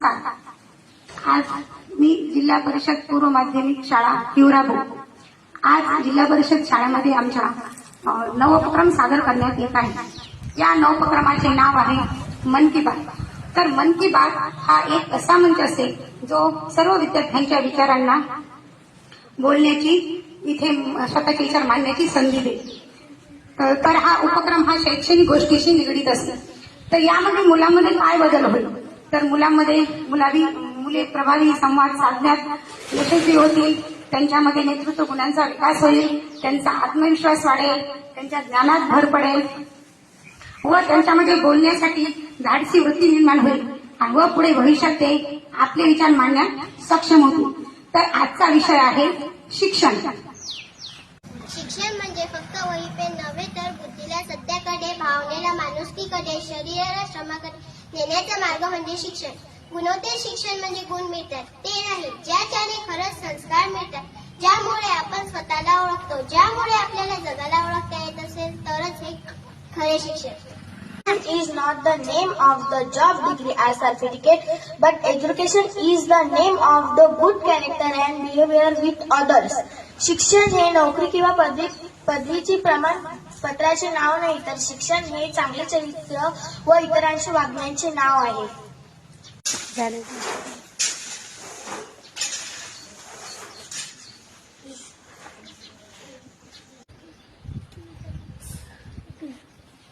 नमस्कार. आज मी जिल्हा परिषद पूर्व माध्यमिक शाळा हिवरापूर. आज जिल्हा परिषद शाळेमध्ये आमच्या नवोपक्रम सादर करण्यात येत आहे. या नवोपक्रमाचे नाव आहे मन की बात. तर मन की बात हा एक असा मंच असेल जो सर्व विद्यार्थ्यांच्या विचारांना बोलण्याची, इथे स्वतःचे विचार मांडण्याची संधी देईल. तर हा उपक्रम हा शैक्षणिक गोष्टीशी निगडीत असतो. तर यामध्ये मुलांमध्ये काय बदल होईल, तर मुले प्रभावी संवाद साधण्यात यशस्वी होतील. त्यांच्यामध्ये नेतृत्व गुणांचा विकास होईल, त्यांचा आत्मविश्वास वाढेल, त्यांच्या ज्ञानात भर पडेल व त्यांच्यामध्ये बोलण्यासाठी धाडसी वृत्ती निर्माण होईल व पुढे भविष्यात ते आपले विचार मांडण्यात सक्षम होतील. तर आजचा विषय आहे शिक्षण. शिक्षण म्हणजे फक्त वही पेन नव्हे, तर बुद्धीला सत्याकडे, भावनेला माणुसकीकडे, शरीराला श्रमाकडे नेण्याचा मार्ग म्हणजे शिक्षण. गुणवत्तर शिक्षण म्हणजे गुण मिळतात ते नाही, ज्याच्याने खरंच संस्कार मिळतात, ज्यामुळे आपण स्वतःला ओळखतो, ज्यामुळे आपल्याला जगाला ओळखता येत असेल तरच हे खरे शिक्षण. Is not the name of the job degree or certificate, but education is the name of the good character and behavior with others. शिक्षण हे नोकरी किंवा पदवीची प्रमाणपत्राचे नाव नाही, तर शिक्षण हे चांगले चरित्र व इतरांशी वागण्याचे नाव आहे.